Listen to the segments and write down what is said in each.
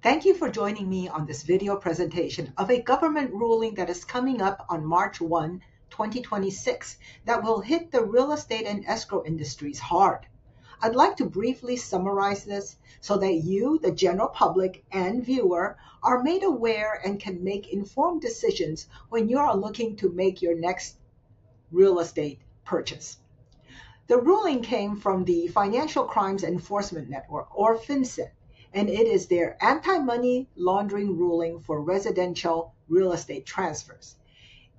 Thank you for joining me on this video presentation of a government ruling that is coming up on March 1, 2026 that will hit the real estate and escrow industries hard. I'd like to briefly summarize this so that you, the general public and viewer, are made aware and can make informed decisions when you are looking to make your next real estate purchase. The ruling came from the Financial Crimes Enforcement Network, or FinCEN, and it is their anti-money laundering ruling for residential real estate transfers.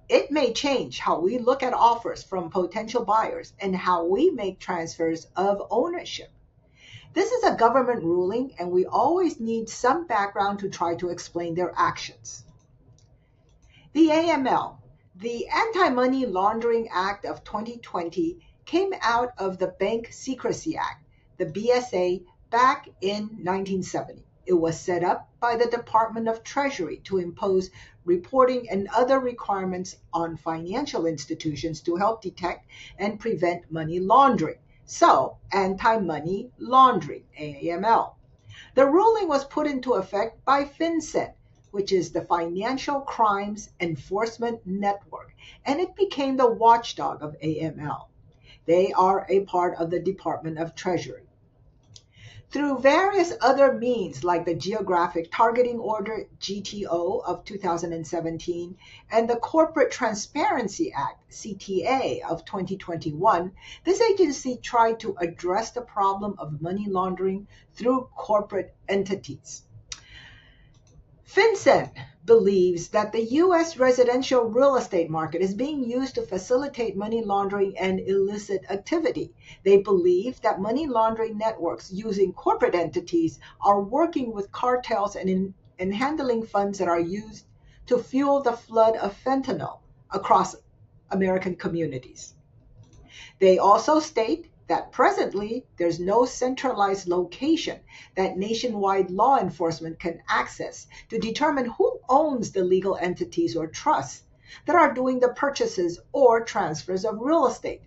It may change how we look at offers from potential buyers and how we make transfers of ownership. This is a government ruling, and we always need some background to try to explain their actions. The AML, the Anti-Money Laundering Act of 2020, came out of the Bank Secrecy Act, the BSA, back in 1970. It was set up by the Department of Treasury to impose reporting and other requirements on financial institutions to help detect and prevent money laundering. So, anti-money laundering, AML. The ruling was put into effect by FinCEN, which is the Financial Crimes Enforcement Network, and it became the watchdog of AML. They are a part of the Department of Treasury. Through various other means like the Geographic Targeting Order, GTO, of 2017, and the Corporate Transparency Act, CTA, of 2021, this agency tried to address the problem of money laundering through corporate entities. FinCEN believes that the U.S. residential real estate market is being used to facilitate money laundering and illicit activity. They believe that money laundering networks using corporate entities are working with cartels and handling funds that are used to fuel the flood of fentanyl across American communities. They also state that presently there's no centralized location that nationwide law enforcement can access to determine who owns the legal entities or trusts that are doing the purchases or transfers of real estate.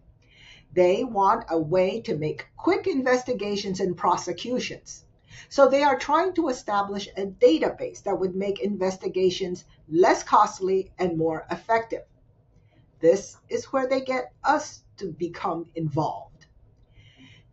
They want a way to make quick investigations and prosecutions. So they are trying to establish a database that would make investigations less costly and more effective. This is where they get us to become involved.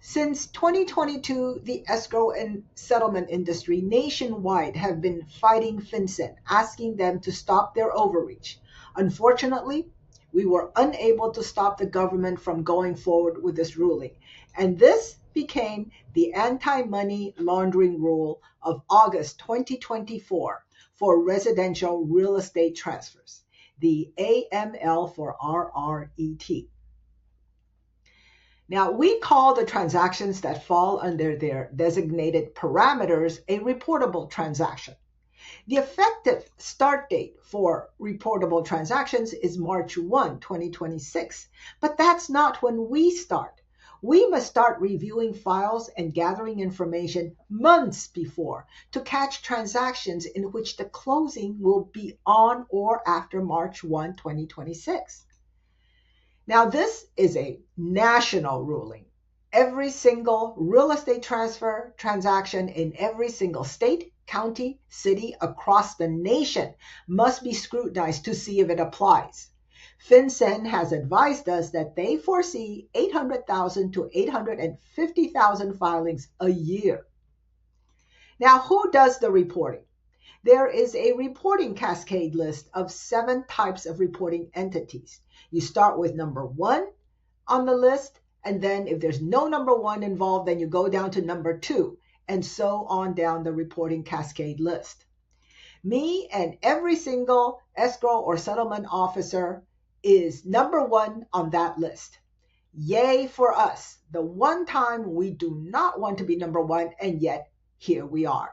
Since 2022, the escrow and settlement industry nationwide have been fighting FinCEN, asking them to stop their overreach. Unfortunately, we were unable to stop the government from going forward with this ruling, and this became the anti-money laundering rule of August 2024 for residential real estate transfers, the AML for RRET. Now, we call the transactions that fall under their designated parameters a reportable transaction. The effective start date for reportable transactions is March 1, 2026, but that's not when we start. We must start reviewing files and gathering information months before to catch transactions in which the closing will be on or after March 1, 2026. Now, this is a national ruling. Every single real estate transfer transaction in every single state, county, city across the nation must be scrutinized to see if it applies. FinCEN has advised us that they foresee 800,000 to 850,000 filings a year. Now, who does the reporting? There is a reporting cascade list of 7 types of reporting entities. You start with number 1 on the list, and then if there's no number 1 involved, then you go down to number 2, and so on down the reporting cascade list. Me and every single escrow or settlement officer is number 1 on that list. Yay for us, the one time we do not want to be number 1, and yet here we are.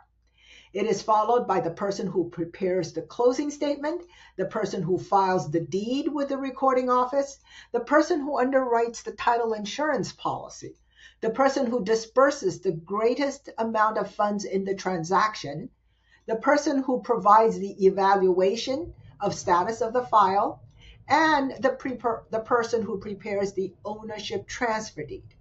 It is followed by the person who prepares the closing statement, the person who files the deed with the recording office, the person who underwrites the title insurance policy, the person who disperses the greatest amount of funds in the transaction, the person who provides the evaluation of status of the file, and the person who prepares the ownership transfer deed.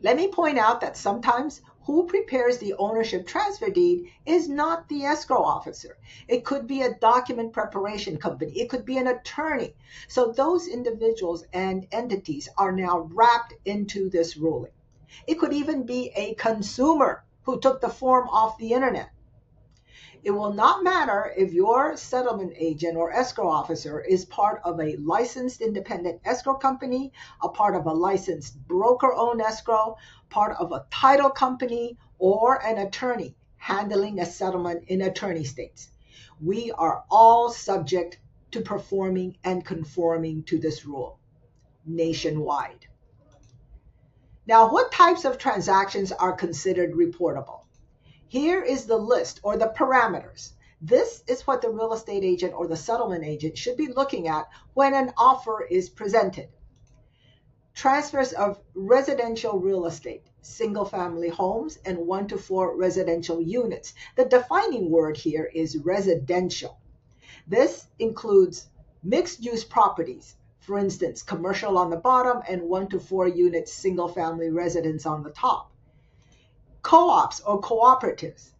Let me point out that sometimes who prepares the ownership transfer deed is not the escrow officer. It could be a document preparation company. It could be an attorney. So those individuals and entities are now wrapped into this ruling. It could even be a consumer who took the form off the internet. It will not matter if your settlement agent or escrow officer is part of a licensed independent escrow company, a part of a licensed broker-owned escrow, part of a title company, or an attorney handling a settlement in attorney states. We are all subject to performing and conforming to this rule nationwide. Now, what types of transactions are considered reportable? Here is the list or the parameters. This is what the real estate agent or the settlement agent should be looking at when an offer is presented. Transfers of residential real estate, single-family homes, and 1 to 4 residential units. The defining word here is residential. This includes mixed-use properties, for instance, commercial on the bottom and 1 to 4 units single-family residence on the top. Co-ops or cooperatives.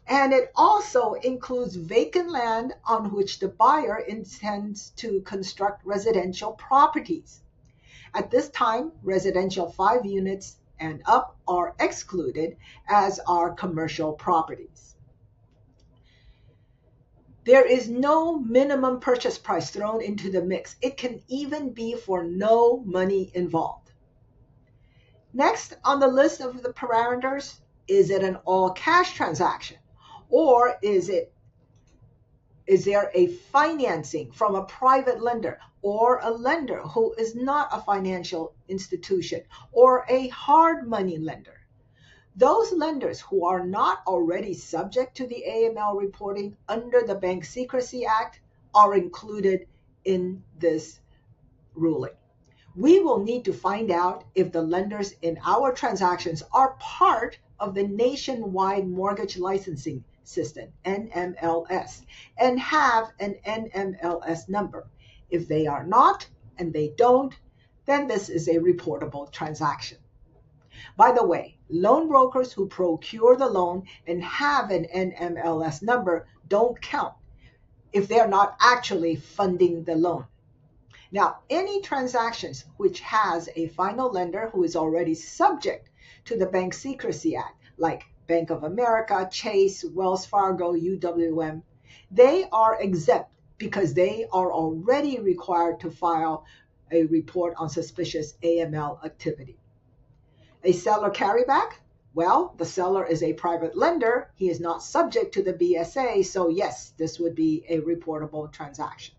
And it also includes vacant land on which the buyer intends to construct residential properties. At this time, residential 5 units and up are excluded, as are commercial properties. There is no minimum purchase price thrown into the mix. It can even be for no money involved. Next on the list of the parameters, is it an all-cash transaction? Or is there a financing from a private lender or a lender who is not a financial institution or a hard money lender? Those lenders who are not already subject to the AML reporting under the Bank Secrecy Act are included in this ruling. We will need to find out if the lenders in our transactions are part of the nationwide mortgage licensing system, NMLS, and have an NMLS number. If they are not, and they don't, then this is a reportable transaction. By the way, loan brokers who procure the loan and have an NMLS number don't count if they're not actually funding the loan. Now, any transactions which has a final lender who is already subject to the Bank Secrecy Act, like Bank of America, Chase, Wells Fargo, UWM, they are exempt because they are already required to file a report on suspicious AML activity. A seller carryback? Well, the seller is a private lender. He is not subject to the BSA, so yes, this would be a reportable transaction.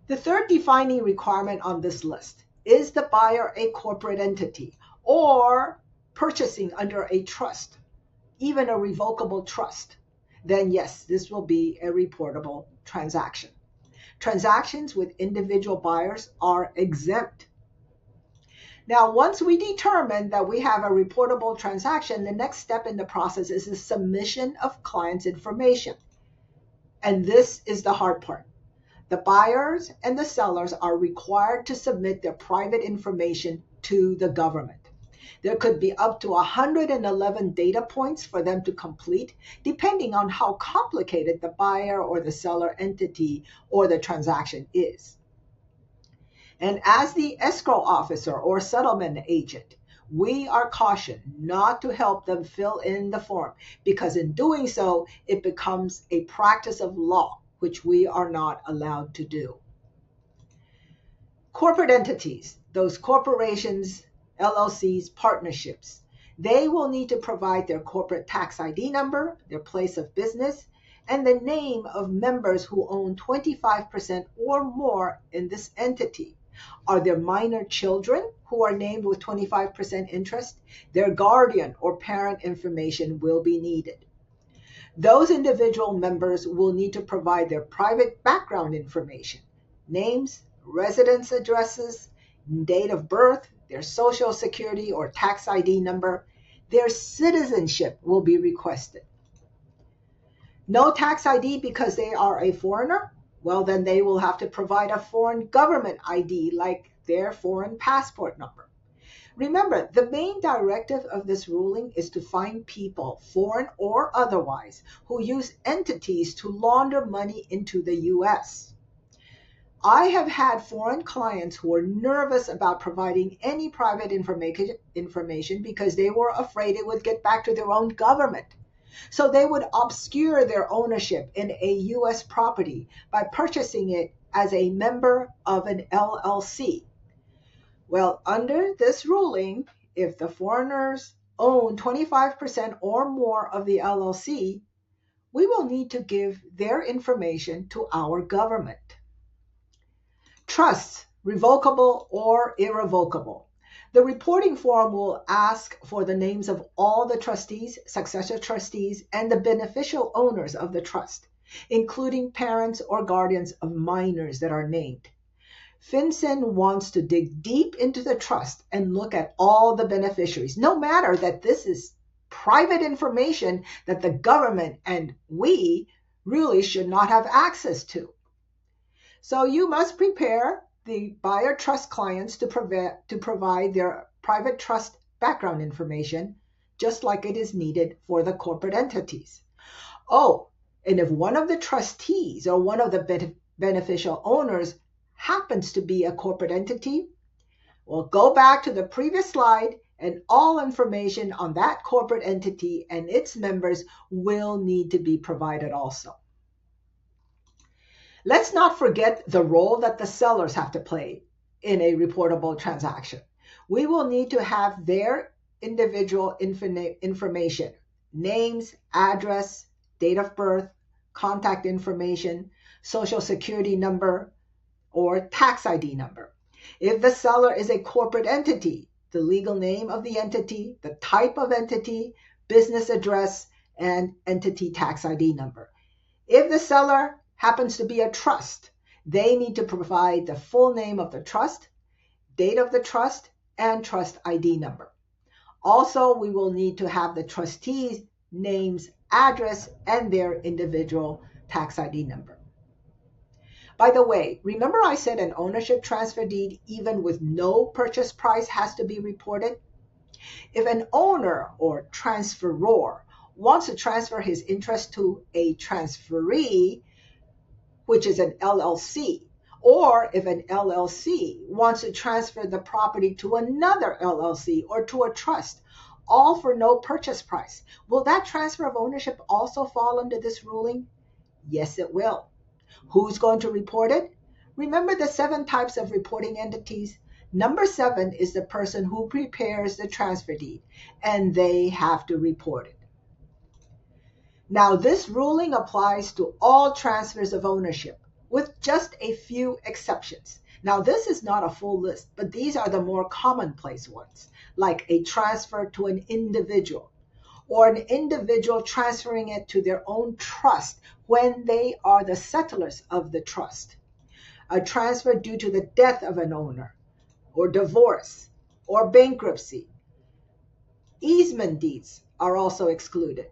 The third defining requirement on this list, is the buyer a corporate entity or purchasing under a trust, even a revocable trust? Then yes, this will be a reportable transaction. Transactions with individual buyers are exempt. Now, once we determine that we have a reportable transaction, the next step in the process is the submission of client's information. And this is the hard part. The buyers and the sellers are required to submit their private information to the government. There could be up to 111 data points for them to complete, depending on how complicated the buyer or the seller entity or the transaction is. And as the escrow officer or settlement agent, we are cautioned not to help them fill in the form, because in doing so, it becomes a practice of law, which we are not allowed to do. Corporate entities, those corporations, LLCs, partnerships, they will need to provide their corporate tax ID number, their place of business, and the name of members who own 25% or more in this entity. Are there minor children who are named with 25% interest? Their guardian or parent information will be needed. Those individual members will need to provide their private background information, names, residence addresses, date of birth, their social security or tax ID number. Their citizenship will be requested. No tax ID because they are a foreigner? Well, then they will have to provide a foreign government ID like their foreign passport number. Remember, the main directive of this ruling is to find people, foreign or otherwise, who use entities to launder money into the US. I have had foreign clients who were nervous about providing any private information because they were afraid it would get back to their own government. So they would obscure their ownership in a US property by purchasing it as a member of an LLC. Well, under this ruling, if the foreigners own 25% or more of the LLC, we will need to give their information to our government. Trusts, revocable or irrevocable. The reporting form will ask for the names of all the trustees, successor trustees, and the beneficial owners of the trust, including parents or guardians of minors that are named. FinCEN wants to dig deep into the trust and look at all the beneficiaries, no matter that this is private information that the government and we really should not have access to. So you must prepare the buyer trust clients to provide their private trust background information, just like it is needed for the corporate entities. Oh, and if one of the trustees or one of the beneficial owners happens to be a corporate entity, well, go back to the previous slide and all information on that corporate entity and its members will need to be provided also. Let's not forget the role that the sellers have to play in a reportable transaction. We will need to have their individual information, names, address, date of birth, contact information, social security number, or tax ID number. If the seller is a corporate entity, the legal name of the entity, the type of entity, business address, and entity tax ID number. If the seller happens to be a trust, they need to provide the full name of the trust, date of the trust, and trust ID number. Also, we will need to have the trustees' names, address, and their individual tax ID number. By the way, remember I said an ownership transfer deed, even with no purchase price, has to be reported? If an owner or transferor wants to transfer his interest to a transferee, which is an LLC, or if an LLC wants to transfer the property to another LLC or to a trust, all for no purchase price, will that transfer of ownership also fall under this ruling? Yes, it will. Who's going to report it? Remember the 7 types of reporting entities? Number 7 is the person who prepares the transfer deed, and they have to report it. Now, this ruling applies to all transfers of ownership, with just a few exceptions. Now, this is not a full list, but these are the more commonplace ones, like a transfer to an individual, or an individual transferring it to their own trust when they are the settlers of the trust, a transfer due to the death of an owner, or divorce, or bankruptcy. Easement deeds are also excluded.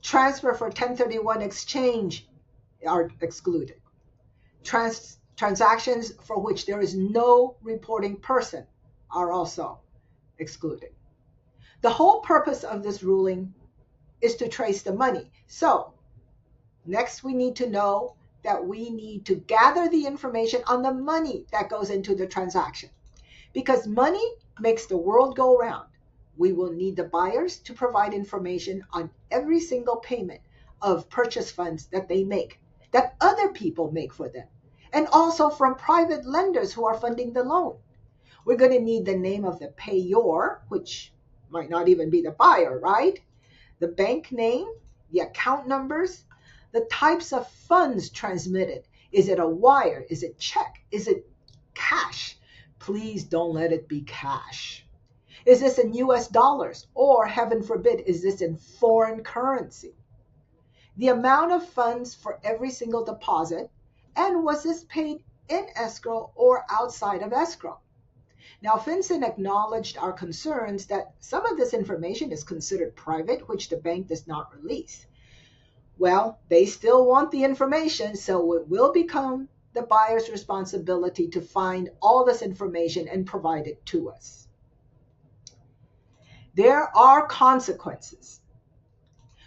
Transfer for 1031 exchange are excluded. Transactions for which there is no reporting person are also excluded. The whole purpose of this ruling is to trace the money. So, next we need to know that we need to gather the information on the money that goes into the transaction. Because money makes the world go round, we will need the buyers to provide information on every single payment of purchase funds that they make, that other people make for them, and also from private lenders who are funding the loan. We're going to need the name of the payor, which might not even be the buyer, right? The bank name, the account numbers, the types of funds transmitted. Is it a wire? Is it check? Is it cash? Please don't let it be cash. Is this in US dollars? Or, heaven forbid, is this in foreign currency? The amount of funds for every single deposit, and was this paid in escrow or outside of escrow? Now, FinCEN acknowledged our concerns that some of this information is considered private, which the bank does not release. Well, they still want the information, so it will become the buyer's responsibility to find all this information and provide it to us. There are consequences.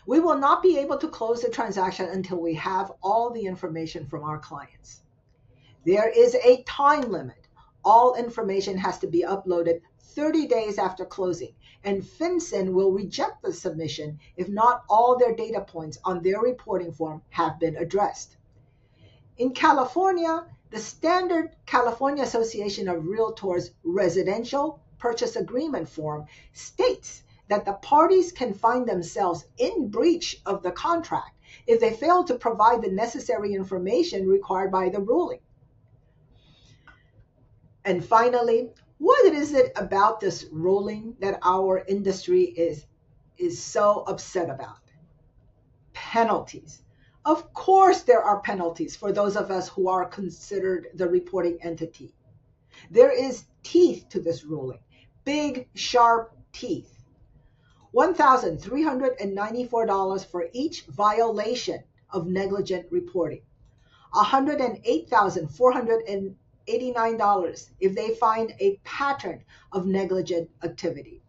We will not be able to close the transaction until we have all the information from our clients. There is a time limit. All information has to be uploaded 30 days after closing, and FinCEN will reject the submission if not all their data points on their reporting form have been addressed. In California, the standard California Association of Realtors Residential Purchase Agreement form states that the parties can find themselves in breach of the contract if they fail to provide the necessary information required by the ruling. And finally, what is it about this ruling that our industry is so upset about? Penalties. Of course, there are penalties for those of us who are considered the reporting entity. There is teeth to this ruling, big, sharp teeth. $1,394 for each violation of negligent reporting. $108,489 if they find a pattern of negligent activity.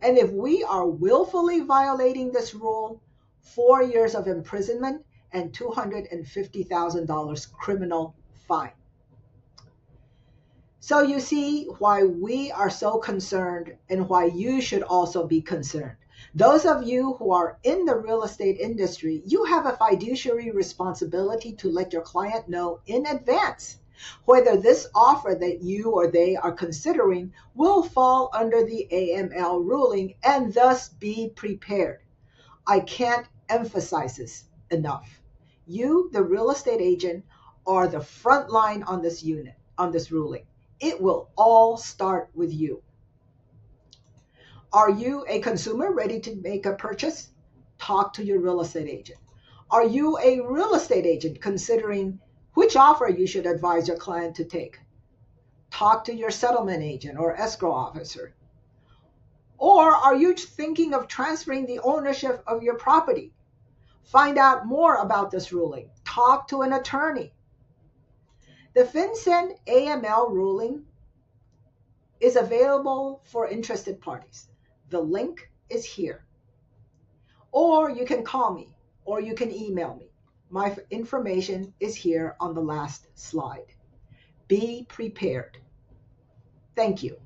And if we are willfully violating this rule, 4 years of imprisonment and $250,000 criminal fine. So you see why we are so concerned and why you should also be concerned. Those of you who are in the real estate industry, you have a fiduciary responsibility to let your client know in advance whether this offer that you or they are considering will fall under the AML ruling and thus be prepared. I can't emphasize this enough. You, the real estate agent, are the front line on this ruling. It will all start with you. Are you a consumer ready to make a purchase? Talk to your real estate agent. Are you a real estate agent considering which offer you should advise your client to take? Talk to your settlement agent or escrow officer. Or are you thinking of transferring the ownership of your property? Find out more about this ruling. Talk to an attorney. The FinCEN AML ruling is available for interested parties. The link is here. Or you can call me, or you can email me. My information is here on the last slide. Be prepared. Thank you.